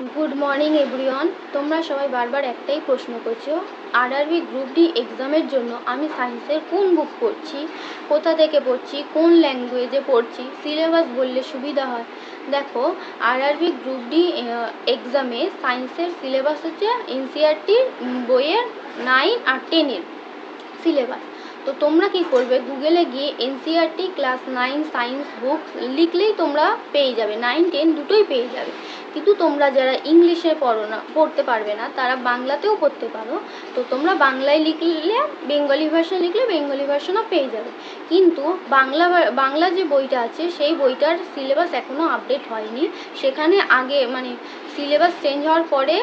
Good morning everyone. तुम्हारा सबाई बार बार एकटाई प्रश्न करछो आरआरबी ग्रुप डी एग्जामेर जोन्नो आमी साइंसेर कोन बुक पढ़ছি, कोथा थेके पढ़ছি, कोन लैंगुएजे पढ़ছি, सिलेबास बोलले सुविधा हय। देखो आरआरबी ग्रुप डी एग्जामे साइंसेर सिलेबास होच्छे एनसीईआरटी बोइयेर 9 और 10 एर सिलेबास। तो तुम्हारा कि करबे गुगले गিয়ে एनसीईआरटी क्लास 9 साइंस बुक लिखलेই তোমরা পেয়ে যাবে, 9 10 দুটোই পেয়ে যাবে। কিন্তু তোমরা যারা ইংলিশে পড়তে পারবে না তারা বাংলাতেও পড়তে পারো। তো তোমরা বাংলায় লিখলে বেঙ্গলি ভার্সন লিখলে বেঙ্গলি ভার্সনও পেয়ে যাবে। কিন্তু বাংলা যে বইটা আছে সেই বইটার সিলেবাস এখনও আপডেট হয়নি। সেখানে আগে মানে সিলেবাস চেঞ্জ হওয়ার পরে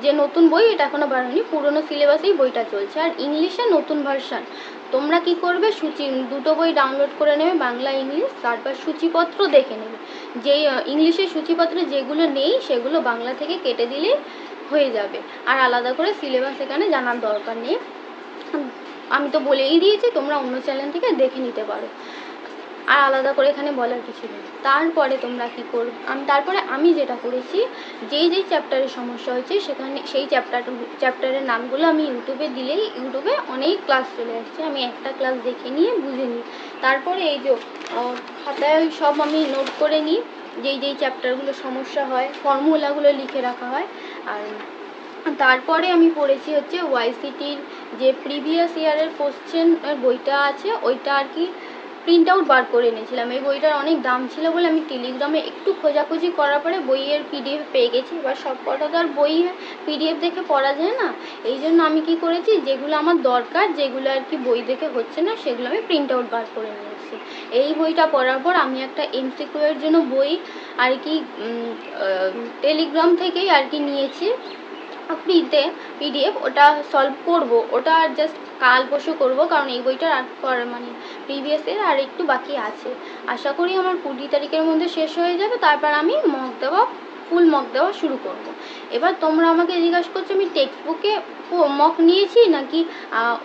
যে নতুন বই এটা এখনও বার হয়নি, পুরনো সিলেবাসেই বইটা চলছে। আর ইংলিশে নতুন ভার্সন। তোমরা কি করবে সূচি দুটো বই ডাউনলোড করে নেবে, বাংলা ইংলিশ, তারপর সূচিপত্র দেখে নেবে। যেই ইংলিশের সূচিপত্রে যেগুলো নেই সেগুলো বাংলা থেকে কেটে দিলেই হয়ে যাবে। আর আলাদা করে সিলেবাস এখানে জানার দরকার নেই, আমি তো বলেই দিয়েছি, তোমরা অন্য চ্যানেল থেকে দেখে নিতে পারো। আর আলাদা করে এখানে বলার কিছু নেই। তারপরে তোমরা কী করবে, আমি যেটা করেছি যেই চ্যাপ্টারের সমস্যা হয়েছে সেখানে সেই চ্যাপ্টারের নামগুলো আমি ইউটিউবে দিলেই ইউটিউবে অনেক ক্লাস চলে আসছে, আমি একটা ক্লাস দেখে নিয়ে বুঝে নিই। তারপরে এই যে খাতায় সব আমি নোট করে নিই, যেই চ্যাপ্টারগুলো সমস্যা হয় ফর্মুলাগুলো লিখে রাখা হয়। আর তারপরে আমি পড়েছি হচ্ছে ওয়াইসিটির যে প্রিভিয়াস ইয়ারের কোশ্চেন বইটা আছে ওইটা আর কি প্রিন্ট আউট বার করে এনেছিলাম। এই বইটার অনেক দাম ছিল বলে আমি টেলিগ্রামে একটু খোঁজাখুঁজি করার পরে বইয়ের পিডিএফ পেয়ে গেছি। এবার সব কটা তো আর বই পিডিএফ দেখে পড়া যায় না, এই জন্য আমি কি করেছি যেগুলো আমার দরকার, যেগুলো আর কি বই দেখে হচ্ছে না সেগুলো আমি প্রিন্ট আউট বার করে নিয়েছি। এই বইটা পড়ার পর আমি একটা এমসিকিউ এর জন্য বই আর কি টেলিগ্রাম থেকেই আর কি নিয়েছি ফ্রিতে পিডিএফ, ওটা সলভ করব, ওটা জাস্ট কাল পরশু করবো, কারণ এই বইটার আর মানে প্রিভিয়াস এর আর একটু বাকি আছে। আশা করি আমার 20 তারিখের মধ্যে শেষ হয়ে যাবে, তারপর আমি ফুল মক দেওয়া শুরু করব। এবার তোমরা আমাকে জিজ্ঞাসা করছো আমি টেক্সট বুকে মক নিয়েছি নাকি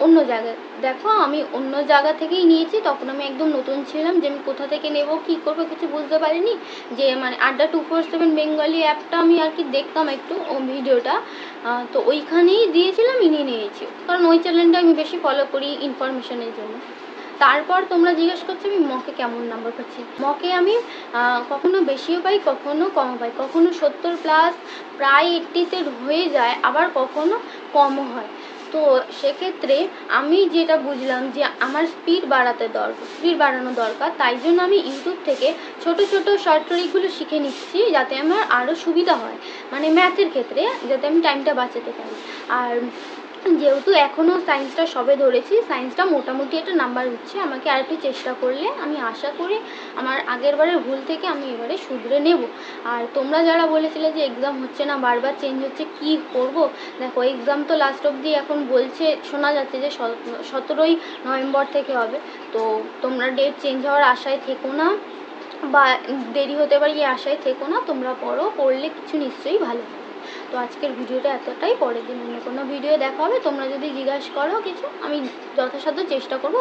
অন্য জায়গায়। দেখো আমি অন্য জায়গা থেকেই নিয়েছি, তখন আমি একদম নতুন ছিলাম, যে আমি কোথা থেকে নেব কী করবো কিছু বুঝতে পারিনি। যে মানে আড্ডা 247 বেঙ্গলি অ্যাপটা আমি আর কি দেখতাম একটু ও ভিডিওটা, তো ওইখানেই দিয়েছিলাম, নিয়েছি, কারণ ওই চ্যানেলটা আমি বেশি ফলো করি ইনফরমেশনের জন্য। তারপর তোমরা জিজ্ঞেস করছো আমি মকে কেমন নাম্বার পাচ্ছি। মকে আমি কখনো বেশিও পাই কখনো কমও পাই, কখনো 70+ প্রায় 80-তে হয়ে যায়, আবার কখনো কমও হয়। তো সেক্ষেত্রে আমি যেটা বুঝলাম যে আমার স্পিড বাড়ানো দরকার, তাই জন্য আমি ইউটিউব থেকে ছোট ছোট শর্ট ট্রিকগুলো শিখে নিচ্ছি যাতে আমার আরও সুবিধা হয়, মানে ম্যাথের ক্ষেত্রে যাতে আমি টাইমটা বাঁচাতে পারি। আর যেহেতু এখনও সায়েন্সটা সবে ধরেছি, সায়েন্সটা মোটামুটি একটা নাম্বার উঠছে, আমাকে আর একটু চেষ্টা করলে আমি আশা করি আমার আগের বারের ভুল থেকে আমি এবারে শুধরে নেব। আর তোমরা যারা বলেছিলে যে এক্সাম হচ্ছে না, বারবার চেঞ্জ হচ্ছে, কি করব, দেখো এক্সাম তো লাস্ট অবধি এখন বলছে, শোনা যাচ্ছে যে 17ই নভেম্বর থেকে হবে। তো তোমরা ডেট চেঞ্জ হওয়ার আশায় থেকো না, বা দেরি হতে পারে এই আশায় থেকো না, তোমরা পড়লে কিছু নিশ্চয়ই ভালো হবে। তো আজকের ভিডিওটা এতটাই, পরের দিন অন্য কোনো ভিডিও দেখা হবে। তোমরা যদি জিজ্ঞাসা করো কিছু আমি যথাসাধ্য চেষ্টা করব।